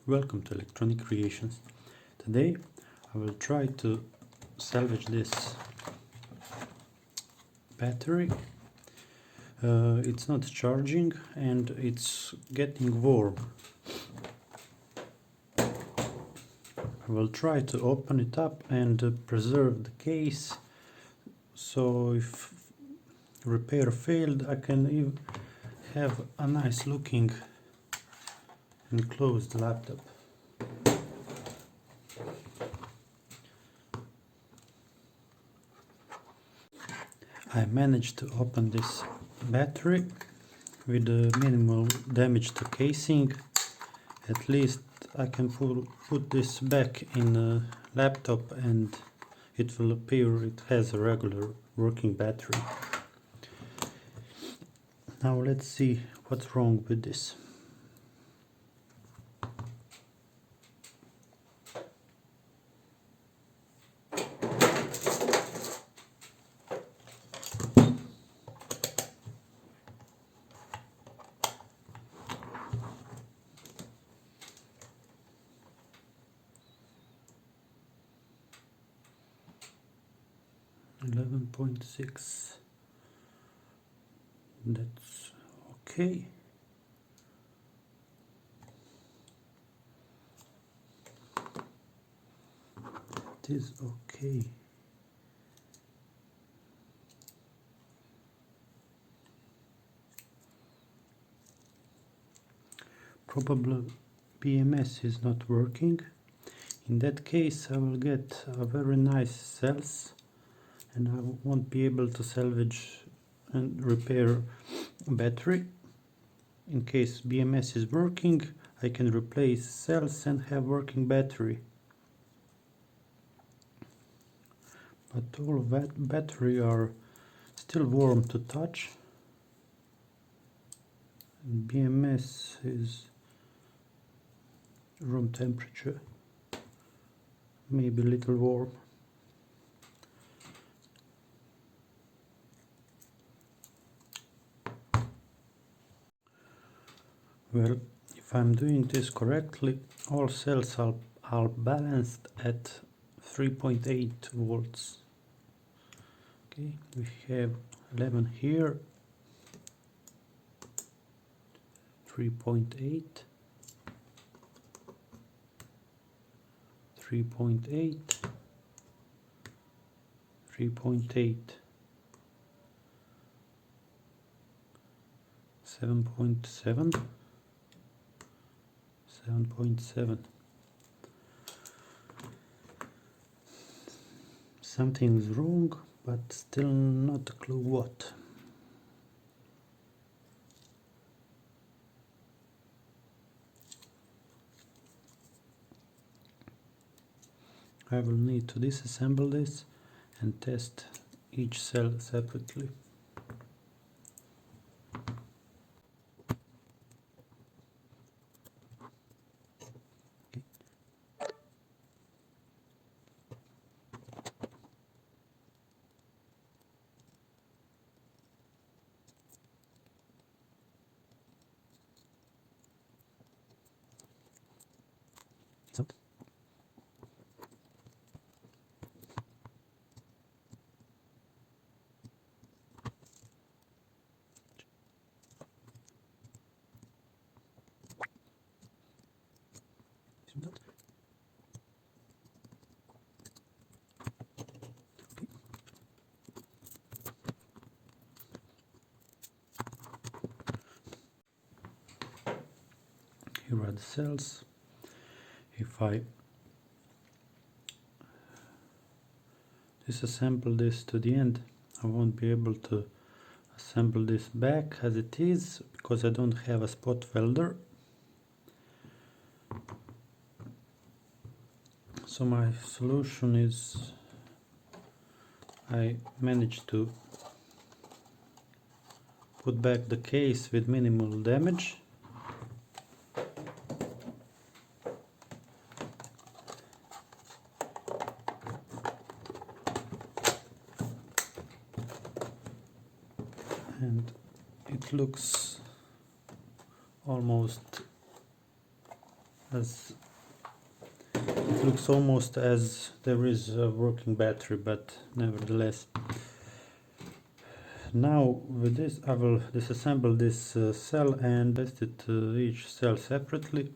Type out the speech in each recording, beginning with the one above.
Welcome to Electronic Creations. Today I will try to salvage this battery. It's not charging and it's getting warm. I will try to open it up and preserve the case, so if repair failed I can have a nice looking enclosed laptop. I managed to open this battery with minimal damage to casing. At least I can put this back in a laptop and it will appear it has a regular working battery. Now let's see what's wrong with this. .6. That's okay. It is okay. Probably BMS is not working. In that case I will get a very nice cells and I won't be able to salvage and repair battery. In case BMS is working, I can replace cells and have working battery. But all of that battery are still warm to touch. And BMS is room temperature, maybe a little warm. Well, if I'm doing this correctly, all cells are balanced at 3.8 volts. Okay, we have 11 here, 3.8, 3.8, 3.8, 7.7, 7.7. Something's wrong, but still not a clue what. I will need to disassemble this and test each cell separately. So. Here are the cells. If I disassemble this to the end, I won't be able to assemble this back as it is because I don't have a spot welder. So my solution is I managed to put back the case with minimal damage. And it looks almost as it looks almost as there is a working battery, but nevertheless. Now with this I will disassemble this cell and test it each cell separately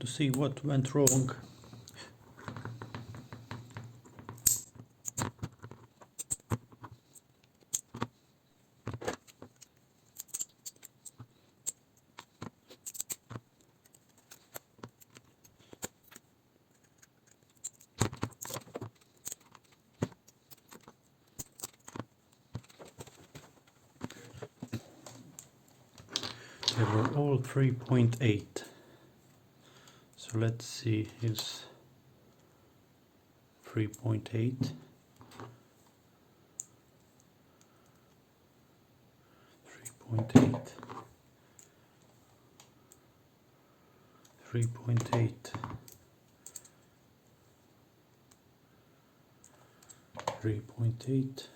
to see what went wrong. They were all 3.8. So let's see, is 3.8. 3.8. 3.8. 3.8.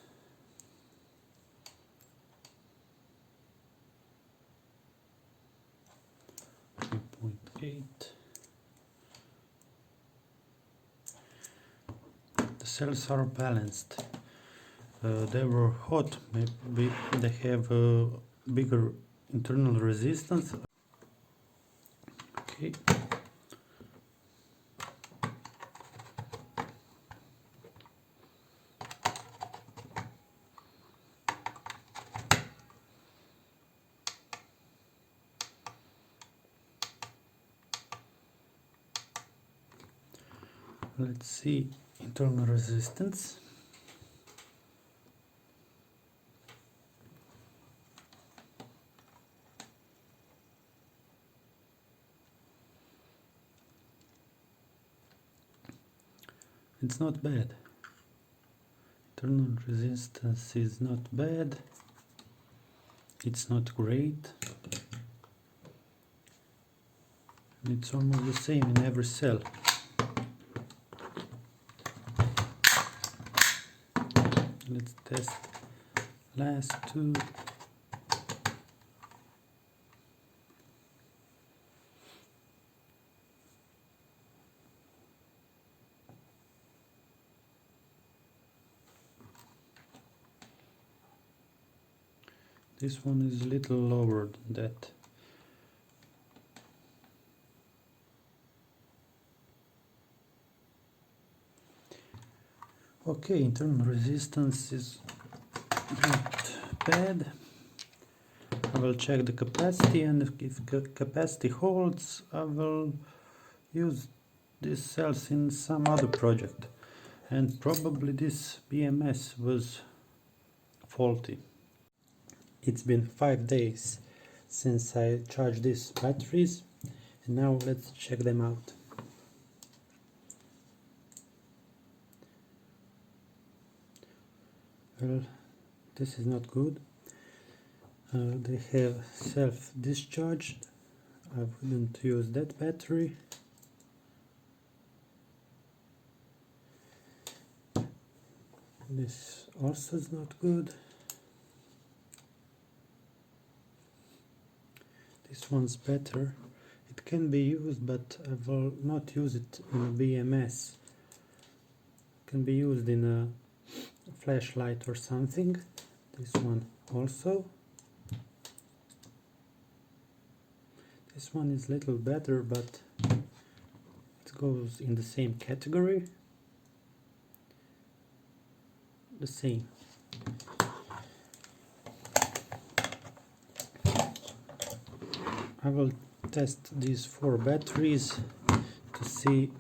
3.8. The cells are balanced. They were hot, maybe they have a bigger internal resistance. Okay. Let's see internal resistance. It's not bad. Internal resistance is not bad. It's not great. It's almost the same in every cell. Let's test last two. This one is a little lower than that. Okay, internal resistance is not bad. I will check the capacity, and if capacity holds, I will use these cells in some other project. And probably this BMS was faulty. It's been 5 days since I charged these batteries, and now let's check them out. Well, this is not good. They have self-discharged. I wouldn't use that battery. This also is not good. This one's better. It can be used, but I will not use it in a BMS. It can be used in a flashlight or something. This one also. This one is a little better, but it goes in the same category. The same. I will test these 4 batteries to see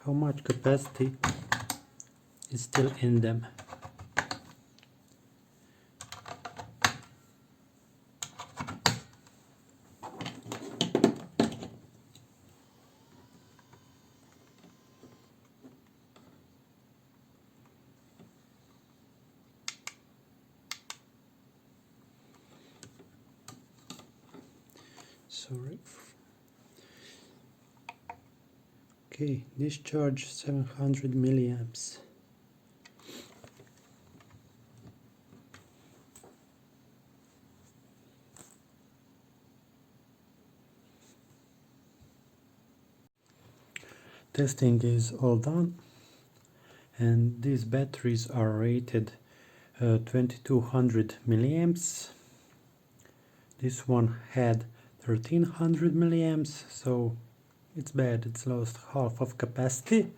how much capacity is still in them. Sorry. Okay, discharge 700 milliamps. Testing is all done, and these batteries are rated 2200 milliamps. This one had 1300 milliamps, so it's bad, it's lost half of capacity,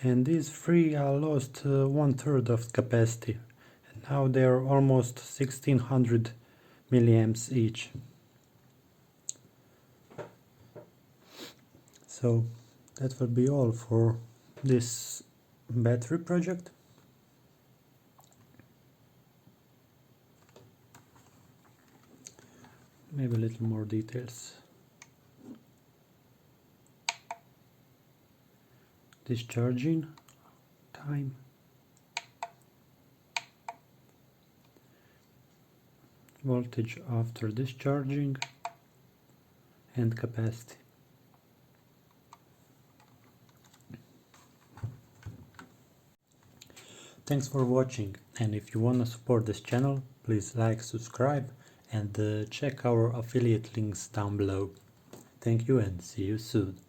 and these three are lost 1/3 of capacity, and now they're almost 1600 milliamps each. So that will be all for this battery project. Maybe a little more details. Discharging time, voltage after discharging, and capacity. Thanks for watching, and if you wanna support this channel, please like, subscribe, and check our affiliate links down below. Thank you and see you soon.